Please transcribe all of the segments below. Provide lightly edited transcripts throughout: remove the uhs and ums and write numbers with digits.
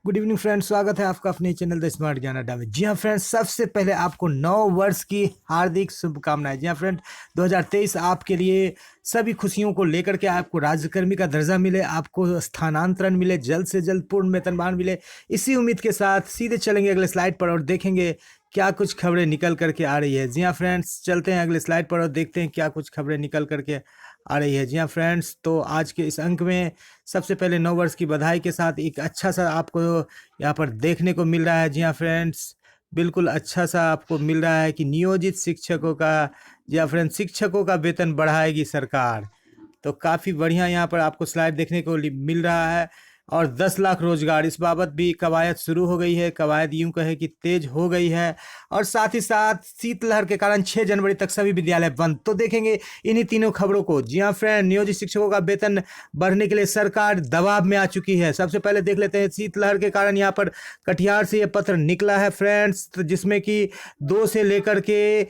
Good evening friends, स्वागत है आपका अपने चैनल द स्मार्ट ज्ञान अड्डा में। जी हाँ फ्रेंड्स, सबसे पहले आपको नव वर्ष की हार्दिक शुभकामनाएं। जी हाँ फ्रेंड, 2023 आपके लिए सभी खुशियों को लेकर के आपको राज्यकर्मी का दर्जा मिले, आपको स्थानांतरण मिले, जल्द से जल्द पूर्ण वेतनमान मिले। इसी उम्मीद के साथ सीधे चलेंगे अगले स्लाइड पर और देखेंगे क्या कुछ खबरें निकल करके आ रही है। जी हाँ फ्रेंड्स, चलते हैं अगले स्लाइड पर और देखते हैं क्या कुछ खबरें निकल करके आ रही है। जी हाँ फ्रेंड्स, तो आज के इस अंक में सबसे पहले नव वर्ष की बधाई के साथ एक अच्छा सा आपको यहाँ पर देखने को मिल रहा है। जी हाँ फ्रेंड्स, बिल्कुल अच्छा सा आपको मिल रहा है कि नियोजित शिक्षकों का, जी हाँ फ्रेंड्स, शिक्षकों का वेतन बढ़ाएगी सरकार। तो काफ़ी बढ़िया यहाँ पर आपको स्लाइड देखने को मिल रहा है। और 10 लाख रोजगार, इस बाबत भी कवायद शुरू हो गई है। कवायद यूं कहे कि तेज हो गई है। और साथ ही साथ शीतलहर के कारण 6 जनवरी तक सभी विद्यालय बंद। तो देखेंगे इन्हीं तीनों खबरों को। जी हाँ फ्रेंड, नियोजित शिक्षकों का वेतन बढ़ने के लिए सरकार दबाव में आ चुकी है। सबसे पहले देख लेते हैं शीतलहर के कारण यहाँ पर कटिहार से ये पत्र निकला है फ्रेंड्स, तो जिसमें कि 2 से लेकर के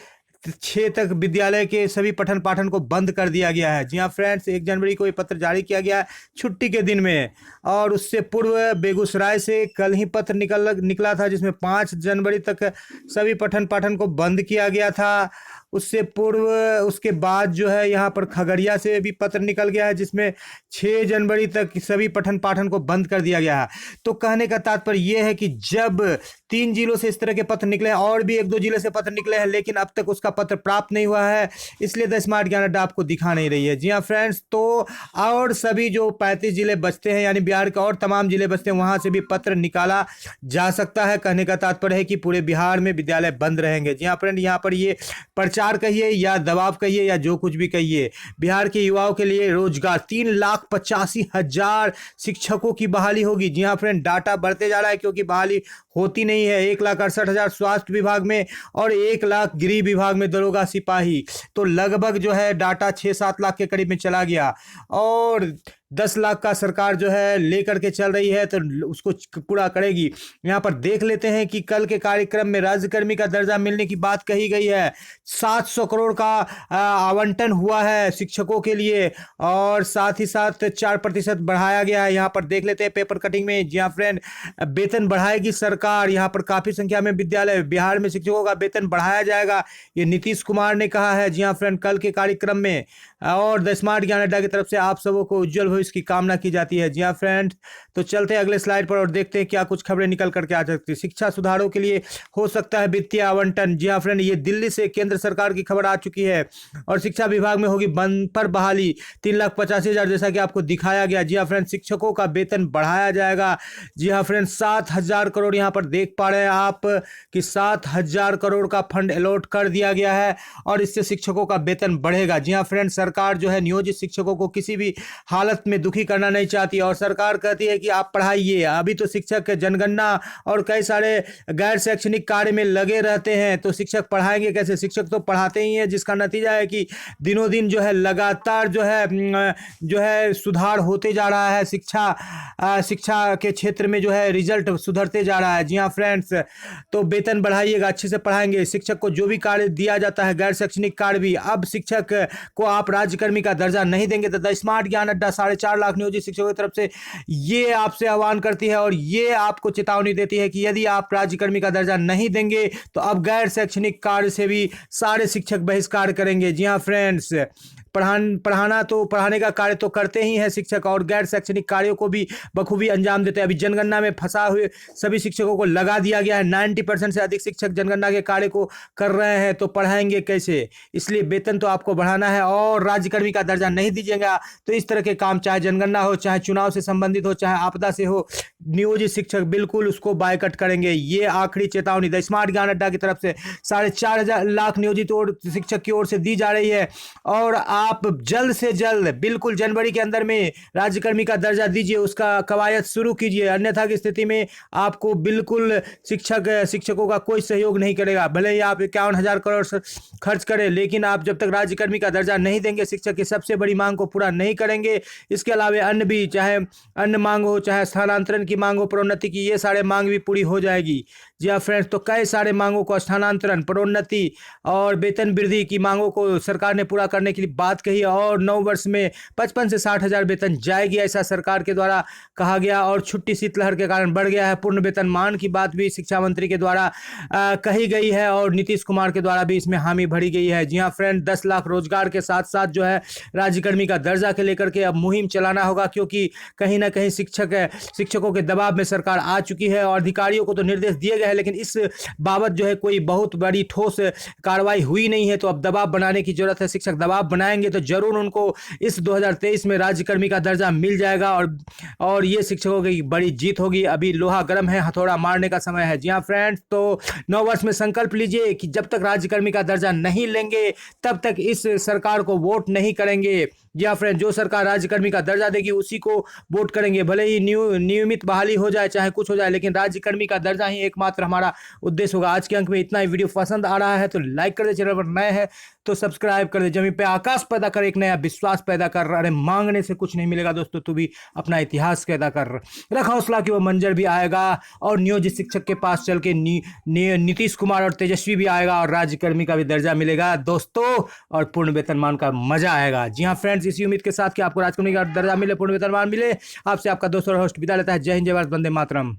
6 तक विद्यालय के सभी पठन पाठन को बंद कर दिया गया है। जी हाँ फ्रेंड्स, 1 जनवरी को ये पत्र जारी किया गया है छुट्टी के दिन में। और उससे पूर्व बेगूसराय से कल ही पत्र निकला था, जिसमें 5 जनवरी तक सभी पठन पाठन को बंद किया गया था। उससे पूर्व उसके बाद जो है यहाँ पर खगड़िया से भी पत्र निकल गया है, जिसमें 6 जनवरी तक सभी पठन पाठन को बंद कर दिया गया है। तो कहने का तात्पर्य यह है कि जब 3 जिलों से इस तरह के पत्र निकले हैं, और भी 1-2 जिले से पत्र निकले हैं, लेकिन अब तक उसका पत्र प्राप्त नहीं हुआ है, इसलिए द स्मार्ट ज्ञान अड्डा आपको दिखा नहीं रही है। जी हाँ फ्रेंड्स, तो और सभी जो 35 जिले बचते हैं, यानी बिहार के और तमाम जिले बचते हैं, वहां से भी पत्र निकाला जा सकता है। कहने का तात्पर्य है कि पूरे बिहार में विद्यालय बंद रहेंगे। जी हाँ फ्रेंड, यहाँ पर ये प्रचार कहिए या दबाव कहिए या जो कुछ भी कहिए, बिहार के युवाओं के लिए रोजगार 3,85,000 शिक्षकों की बहाली होगी। जी हाँ फ्रेंड, डाटा बढ़ते जा रहा है क्योंकि बहाली होती नहीं है। 1,68,000 स्वास्थ्य विभाग में और 1 लाख गृह विभाग में दरोगा सिपाही। तो लगभग जो है डाटा 6-7 लाख के करीब में चला गया। और 10 लाख का सरकार जो है लेकर के चल रही है, तो उसको पूरा करेगी। यहाँ पर देख लेते हैं कि कल के कार्यक्रम में राज्यकर्मी का दर्जा मिलने की बात कही गई है। 700 करोड़ का आवंटन हुआ है शिक्षकों के लिए, और साथ ही साथ 4% बढ़ाया गया है। यहाँ पर देख लेते हैं पेपर कटिंग में। जी हाँ फ्रेंड, वेतन बढ़ाएगी सरकार। यहाँ पर काफी संख्या में विद्यालय बिहार में शिक्षकों का वेतन बढ़ाया जाएगा, ये नीतीश कुमार ने कहा है। जी हाँ फ्रेंड, कल के कार्यक्रम में। और द स्मार्ट ज्ञान अड्डा की तरफ से आप सबों को उज्जवल भविष्य की कामना की जाती है। जी हाँ फ्रेंड, तो चलते हैं अगले स्लाइड पर और देखते हैं क्या कुछ खबरें निकल करके आ सकती है। शिक्षा सुधारों के लिए हो सकता है वित्तीय आवंटन। जी हाँ फ्रेंड, ये दिल्ली से केंद्र सरकार की खबर आ चुकी है। और शिक्षा विभाग में होगी बंपर बहाली 3,85,000, जैसा कि आपको दिखाया गया। जी हाँ फ्रेंड, शिक्षकों का वेतन बढ़ाया जाएगा। जी हाँ फ्रेंड, 7,000 करोड़ यहाँ पर देख पा रहे हैं आप कि 7,000 करोड़ का फंड अलॉट कर दिया गया है, और इससे शिक्षकों का वेतन बढ़ेगा। जी हाँ फ्रेंड, सरकार जो है नियोजित शिक्षकों को किसी भी हालत में दुखी करना नहीं चाहती, और सरकार कहती है कि आप पढ़ाइए। अभी तो शिक्षक जनगणना और कई सारे गैर शैक्षणिक कार्य में लगे रहते हैं, तो शिक्षक पढ़ाएंगे कैसे? शिक्षक तो पढ़ाते ही हैं, जिसका नतीजा है कि दिनों दिन जो है लगातार जो है सुधार होते जा रहा है। शिक्षा के क्षेत्र में जो है रिजल्ट सुधरते जा रहा है। जी हाँ फ्रेंड्स, तो वेतन बढ़ाइएगा, अच्छे से पढ़ाएंगे। शिक्षक को जो भी कार्य दिया जाता है, गैर शैक्षणिक कार्य भी, अब शिक्षक को आप राज्यकर्मी का दर्जा नहीं देंगे। तो द स्मार्ट ज्ञान अड्डा 4.5 लाख नियोजित शिक्षकों की तरफ से ये आपसे आह्वान करती है, और ये आपको चेतावनी देती है कि यदि आप राज्यकर्मी का दर्जा नहीं देंगे तो अब गैर शैक्षणिक कार्य से भी सारे शिक्षक बहिष्कार करेंगे। जी हाँ फ्रेंड्स, पढ़ाने का कार्य तो करते ही हैं शिक्षक, और गैर शैक्षणिक कार्यों को भी बखूबी अंजाम देते हैं। अभी जनगणना में फंसा हुए सभी शिक्षकों को लगा दिया गया है। 90% से अधिक शिक्षक जनगणना के कार्य को कर रहे हैं, तो पढ़ाएंगे कैसे? इसलिए वेतन तो आपको बढ़ाना है, और राज्यकर्मी का दर्जा नहीं दीजिएगा तो इस तरह के काम, चाहे जनगणना हो, चाहे चुनाव से संबंधित हो, चाहे आपदा से हो, नियोजित शिक्षक बिल्कुल उसको बायकट करेंगे। ये आखिरी चेतावनी द स्मार्ट ज्ञान अड्डा की तरफ से 4.5 लाख नियोजित शिक्षक की ओर से दी जा रही है। और आप जल्द से जल्द बिल्कुल जनवरी के अंदर में राज्यकर्मी का दर्जा दीजिए, उसका कवायद शुरू कीजिए। अन्यथा की स्थिति में आपको बिल्कुल शिक्षकों का कोई सहयोग नहीं करेगा। भले ही आप 51,000 करोड़ खर्च करें, लेकिन आप जब तक राज्यकर्मी का दर्जा नहीं देंगे, शिक्षक की सबसे बड़ी मांग को पूरा नहीं करेंगे, इसके अलावा अन्य भी, चाहे अन्य मांग हो, चाहे स्थानांतरण की मांग हो, प्रोन्नति की, ये सारे मांग भी पूरी हो जाएगी। जी हाँ फ्रेंड्स, तो कई सारे मांगों को, स्थानांतरण, प्रोन्नति और वेतन वृद्धि की मांगों को सरकार ने पूरा करने के लिए बात बात कही और 9 वर्ष में 55 से 60 हज़ार वेतन जाएगी, ऐसा सरकार के द्वारा कहा गया। और छुट्टी शीतलहर के कारण बढ़ गया है। पूर्ण वेतनमान की बात भी शिक्षा मंत्री के द्वारा कही गई है और नीतीश कुमार के द्वारा भी इसमें हामी भरी गई है। जी हाँ फ्रेंड, 10 लाख रोजगार के साथ साथ जो है राज्यकर्मी का दर्जा के लेकर के अब मुहिम चलाना होगा, क्योंकि कहीं ना कहीं शिक्षकों के दबाव में सरकार आ चुकी है और अधिकारियों को तो निर्देश दिए गए हैं, लेकिन इस बाबत जो है कोई बहुत बड़ी ठोस कार्रवाई हुई नहीं है। तो अब दबाव बनाने की जरूरत है। शिक्षक दबाव बनाएंगे तो जरूर उनको इस 2023 में राज्यकर्मी का दर्जा मिल जाएगा और ये शिक्षकों की बड़ी जीत होगी। अभी लोहा गर्म है, हथौड़ा मारने का समय है। जी हाँ फ्रेंड्स, तो 9 वर्ष में संकल्प लीजिए कि जब तक राज्यकर्मी का दर्जा नहीं लेंगे तब तक इस सरकार को वोट नहीं करेंगे। जी हाँ फ्रेंड, जो सरकार राज्यकर्मी का दर्जा देगी उसी को वोट करेंगे। भले ही नियमित बहाली हो जाए, चाहे कुछ हो जाए, लेकिन राज्यकर्मी का दर्जा ही एकमात्र हमारा उद्देश्य होगा। आज के अंक में इतना ही। वीडियो पसंद आ रहा है तो लाइक कर दे, चैनल पर नए हैं तो सब्सक्राइब कर दे। जमीन पे आकाश पैदा कर, एक नया विश्वास पैदा कर। अरे मांगने से कुछ नहीं मिलेगा दोस्तों, तू भी अपना इतिहास पैदा कर। रख हौसला कि वो मंजर भी आएगा और नियोजित शिक्षक के पास चल के नीतीश कुमार और तेजस्वी भी आएगा और राज्यकर्मी का भी दर्जा मिलेगा दोस्तों, और पूर्ण वेतनमान का मजा आएगा। जी हाँ फ्रेंड्स, इसी उम्मीद के साथ कि आपको राज्यकर्मी का दर्जा मिले, पूर्ण वेतनमान मिले, आपसे आपका दोस्त और होस्ट विदा लेता है। जय हिंद, जय भारत, वंदे मातरम।